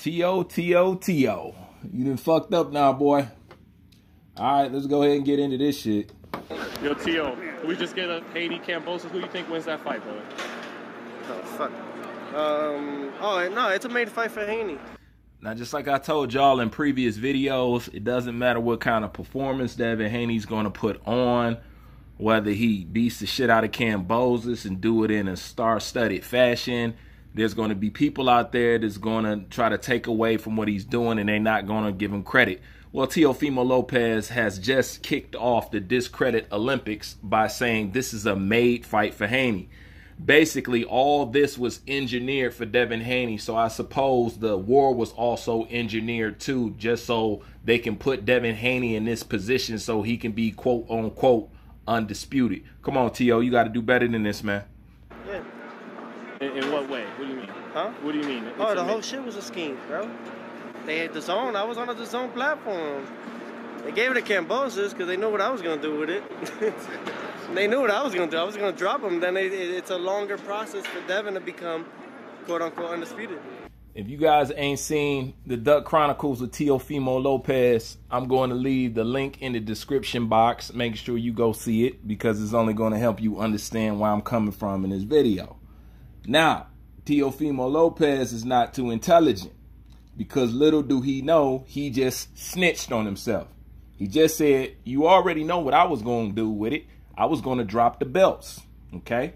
T.O. You done fucked up now, boy. All right, let's go ahead and get into this shit. Yo, T.O., we just get a Haney Kambosos. Who do you think wins that fight, brother? Oh, fuck. No, it's a made fight for Haney. Now, just like I told y'all in previous videos, it doesn't matter what kind of performance Devin Haney's going to put on, whether he beats the shit out of Kambosos and do it in a star-studded fashion. There's going to be people out there that's going to try to take away from what he's doing, and they're not going to give him credit. Well, Teofimo Lopez has just kicked off the Discredit Olympics by saying this is a made fight for Haney. Basically, all this was engineered for Devin Haney, so I suppose the war was also engineered too, just so they can put Devin Haney in this position so he can be quote-unquote undisputed. Come on, T.O., you got to do better than this, man. Yeah. In what way? What do you mean? Huh? What do you mean? Oh, the whole shit was a scheme, bro. They had the zone. I was on the zone platform. They gave it to Kambosos because they knew what I was going to do with it. They knew what I was going to do. I was going to drop him. Then it's a longer process for Devin to become, quote-unquote, undisputed. If you guys ain't seen the Duck Chronicles with Teofimo Lopez, I'm going to leave the link in the description box. Make sure you go see it because it's only going to help you understand where I'm coming from in this video. Now, Teofimo Lopez is not too intelligent because little do he know, he just snitched on himself. He just said, you already know what I was going to do with it. I was going to drop the belts, okay?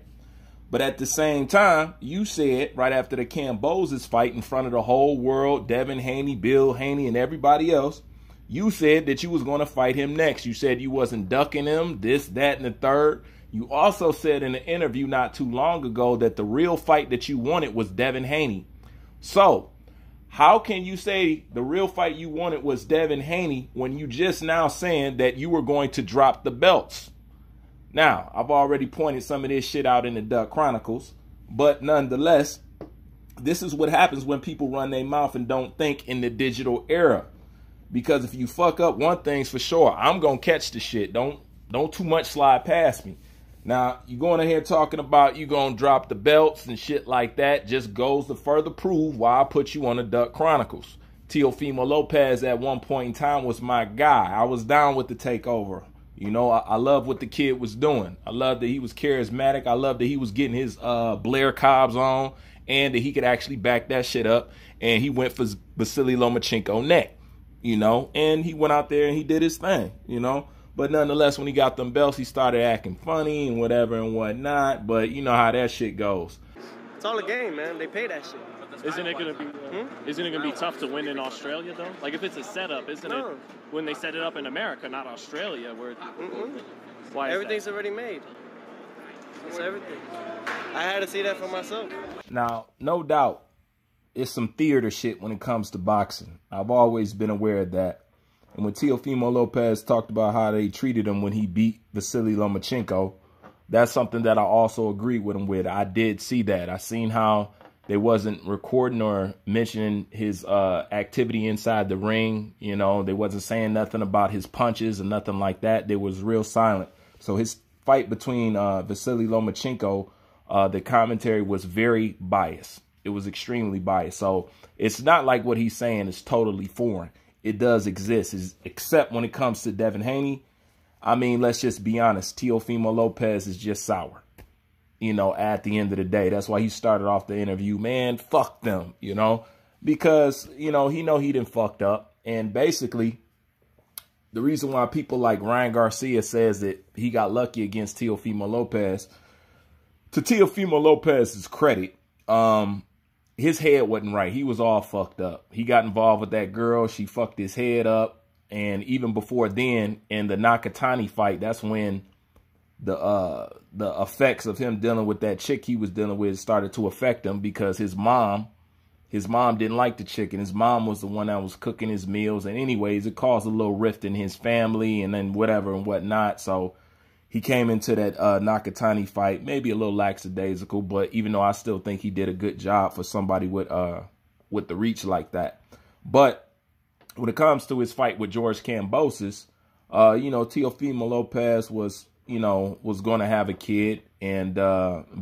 But at the same time, you said right after the Kambosos fight in front of the whole world, Devin Haney, Bill Haney, and everybody else, you said that you was going to fight him next. You said you wasn't ducking him, this, that, and the third. You also said in an interview not too long ago that the real fight that you wanted was Devin Haney. So, how can you say the real fight you wanted was Devin Haney when you just now saying that you were going to drop the belts? Now, I've already pointed some of this shit out in the Duck Chronicles, but nonetheless, this is what happens when people run their mouth and don't think in the digital era. Because if you fuck up, one thing's for sure, I'm going to catch the shit. Don't too much slide past me. Now, you going in here talking about you going to drop the belts and shit like that just goes to further prove why I put you on the Duck Chronicles. Teofimo Lopez at one point in time was my guy. I was down with the takeover. You know, I love what the kid was doing. I love that he was charismatic. I love that he was getting his Blair Cobbs on and that he could actually back that shit up. And he went for Vasily Lomachenko neck, you know, and he went out there and he did his thing, you know. But nonetheless, when he got them belts, he started acting funny and whatever and whatnot. But you know how that shit goes. It's all a game, man. They pay that shit. Isn't it gonna be tough to win in Australia though? Like if it's a setup, isn't it when they set it up in America, not Australia, where why everything's already made. It's everything. I had to see that for myself. Now, no doubt, it's some theater shit when it comes to boxing. I've always been aware of that. And when Teofimo Lopez talked about how they treated him when he beat Vasily Lomachenko, that's something that I also agreed with him with. I did see that. I seen how they wasn't recording or mentioning his activity inside the ring. You know, they wasn't saying nothing about his punches or nothing like that. They was real silent. So his fight between Vasily Lomachenko, the commentary was very biased. It was extremely biased. So it's not like what he's saying is totally foreign. It does exist, except when it comes to Devin Haney. I mean, let's just be honest. Teofimo Lopez is just sour. You know, at the end of the day, that's why he started off the interview, man, fuck them, you know, because, you know he didn't fucked up. And basically, the reason why people like Ryan Garcia says that he got lucky against Teofimo Lopez, to Teofimo Lopez's credit, his head wasn't right. He was all fucked up. He got involved with that girl. She fucked his head up. And even before then, in the Nakatani fight, that's when the effects of him dealing with that chick he was dealing with started to affect him because his mom didn't like the chick, and his mom was the one that was cooking his meals. And anyways, it caused a little rift in his family and then whatever and whatnot. So he came into that Nakatani fight, maybe a little lackadaisical, but even though I still think he did a good job for somebody with the reach like that. But when it comes to his fight with George Kambosos, you know, Teofimo Lopez was going to have a kid, and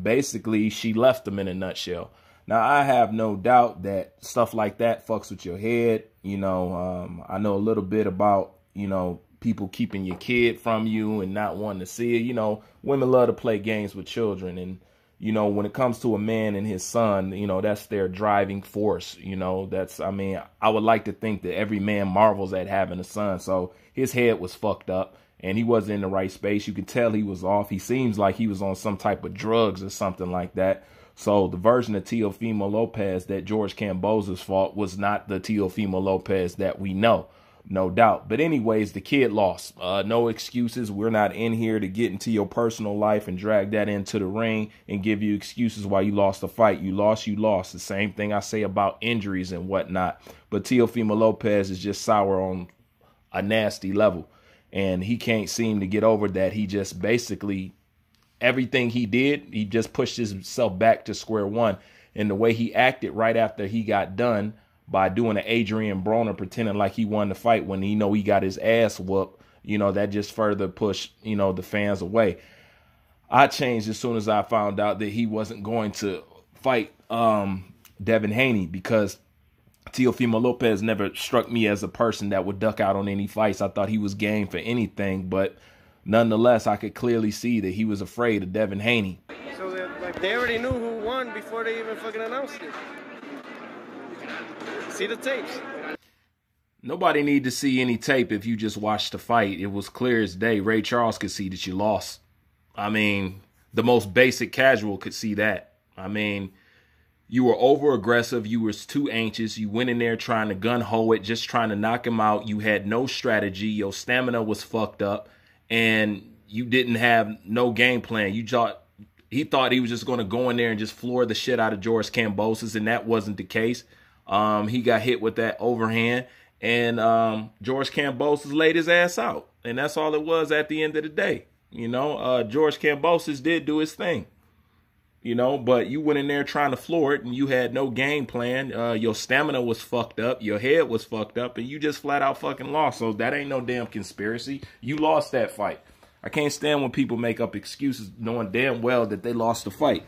basically she left him in a nutshell. Now, I have no doubt that stuff like that fucks with your head. You know, I know a little bit about, you know, people keeping your kid from you and not wanting to see it. You know, women love to play games with children. And, you know, when it comes to a man and his son, you know, that's their driving force. You know, that's, I mean, I would like to think that every man marvels at having a son. So his head was fucked up and he wasn't in the right space. You could tell he was off. He seems like he was on some type of drugs or something like that. So the version of Teofimo Lopez that George Kambosos fought was not the Teofimo Lopez that we know, no doubt. But anyways, the kid lost. No excuses. We're not in here to get into your personal life and drag that into the ring and give you excuses why you lost the fight. You lost, you lost. The same thing I say about injuries and whatnot. But Teofimo Lopez is just sour on a nasty level. And he can't seem to get over that. He just basically... everything he did, he just pushed himself back to square one. And the way he acted right after he got done by doing an Adrian Broner, pretending like he won the fight when he know he got his ass whooped, you know, that just further pushed, you know, the fans away. I changed as soon as I found out that he wasn't going to fight Devin Haney, because Teofimo Lopez never struck me as a person that would duck out on any fights. I thought he was game for anything, but nonetheless, I could clearly see that he was afraid of Devin Haney. So they already knew who won before they even fucking announced it. See the tapes. Nobody need to see any tape if you just watched the fight. It was clear as day. Ray Charles could see that you lost. I mean, the most basic casual could see that. I mean, you were over-aggressive. You were too anxious. You went in there trying to gun-ho it, just trying to knock him out. You had no strategy. Your stamina was fucked up. And you didn't have no game plan. He thought he was just going to go in there and just floor the shit out of George Kambosos, and that wasn't the case. He got hit with that overhand, and George Kambosos laid his ass out. And that's all it was at the end of the day. You know, George Kambosos did do his thing. You know, but you went in there trying to floor it, and you had no game plan. Your stamina was fucked up. Your head was fucked up, and you just flat out fucking lost. So that ain't no damn conspiracy. You lost that fight. I can't stand when people make up excuses knowing damn well that they lost the fight.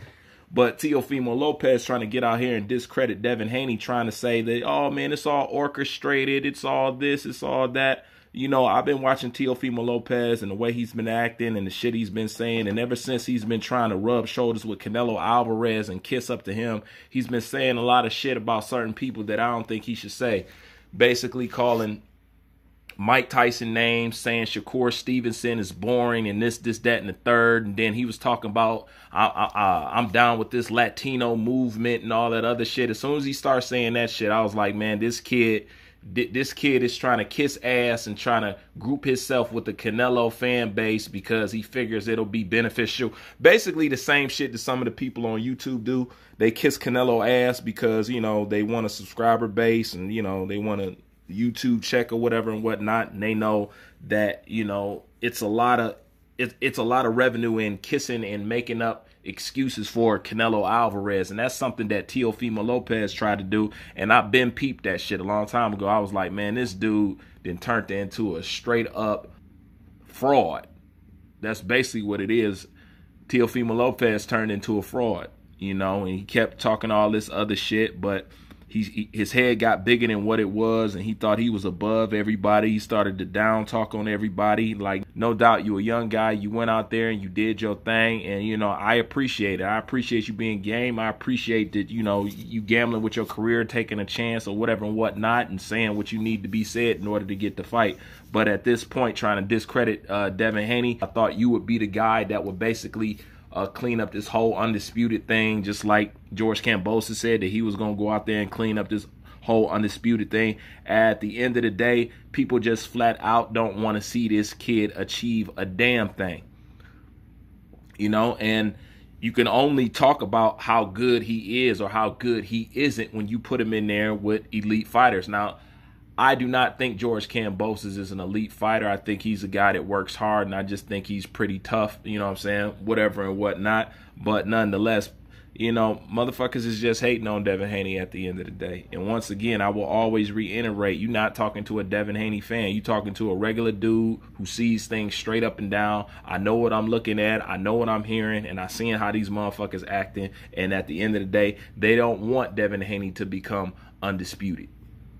But Teofimo Lopez trying to get out here and discredit Devin Haney, trying to say that, oh, man, it's all orchestrated. It's all this. It's all that. You know, I've been watching Teofimo Lopez and the way he's been acting and the shit he's been saying. And ever since he's been trying to rub shoulders with Canelo Alvarez and kiss up to him, he's been saying a lot of shit about certain people that I don't think he should say. Basically calling Mike Tyson names, saying Shakur Stevenson is boring and this, that, and the third. And then he was talking about, I'm down with this Latino movement and all that other shit. As soon as he started saying that shit, I was like, man, this kid is trying to kiss ass and trying to group himself with the Canelo fan base because he figures it'll be beneficial. Basically the same shit that some of the people on YouTube do. They kiss Canelo ass because, you know, they want a subscriber base and, you know, they want a YouTube check or whatever and whatnot. And they know that, you know, it's a lot of revenue in kissing and making up excuses for Canelo Alvarez. And that's something that Teofimo Lopez tried to do. And I've been peeped that shit a long time ago. I was like, man, this dude then turned into a straight up fraud. That's basically what it is. Teofimo Lopez turned into a fraud, you know, and he kept talking all this other shit, but his head got bigger than what it was, and he thought he was above everybody. He started to down talk on everybody. Like, no doubt, you a young guy. You went out there and you did your thing, and, you know, I appreciate it. I appreciate you being game. I appreciate that, you know, you gambling with your career, taking a chance or whatever and whatnot, and saying what you need to be said in order to get the fight. But at this point, trying to discredit Devin Haney, I thought you would be the guy that would basically clean up this whole undisputed thing, just like George Kambosos said that he was going to go out there and clean up this whole undisputed thing. At the end of the day, people just flat out don't want to see this kid achieve a damn thing. You know, and you can only talk about how good he is or how good he isn't when you put him in there with elite fighters. Now, I do not think George Kambosos is an elite fighter. I think he's a guy that works hard, and I just think he's pretty tough, you know what I'm saying, whatever and whatnot. But nonetheless, You know, motherfuckers is just hating on Devin Haney at the end of the day. And once again, I will always reiterate, you're not talking to a Devin Haney fan. You're talking to a regular dude who sees things straight up and down. I know what I'm looking at. I know what I'm hearing. And I seeing how these motherfuckers acting. And at the end of the day, they don't want Devin Haney to become undisputed.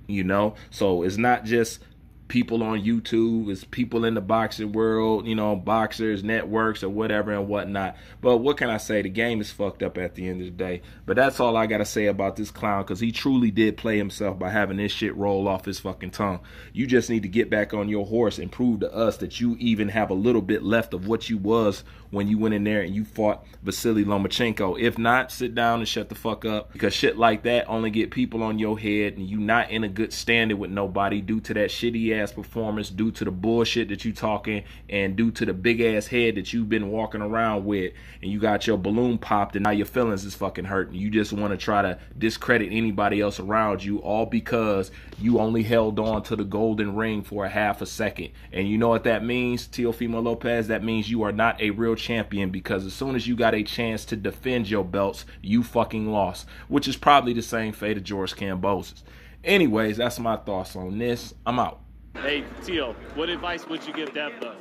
You know? So it's not just people on YouTube, it's people in the boxing world, you know, boxers, networks, or whatever and whatnot. But what can I say? The game is fucked up at the end of the day. But that's all I got to say about this clown, because he truly did play himself by having this shit roll off his fucking tongue. You just need to get back on your horse and prove to us that you even have a little bit left of what you was when you went in there and you fought Vasily Lomachenko. If not, sit down and shut the fuck up, because shit like that only get people on your head, and you not in a good standing with nobody due to that shitty ass performance, due to the bullshit that you talking, and due to the big ass head that you've been walking around with, and you got your balloon popped and now your feelings is fucking hurting. You just want to try to discredit anybody else around you, all because you only held on to the golden ring for a half a second. And you know what that means, Teofimo Lopez? That means you are not a real champion, because as soon as you got a chance to defend your belts, you fucking lost, which is probably the same fate of George Kambosos. Anyways, that's my thoughts on this. I'm out. Hey, Teo, what advice would you give Dev, though,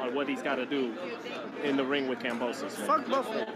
on what he's got to do in the ring with Kambosos? Fuck Buffalo.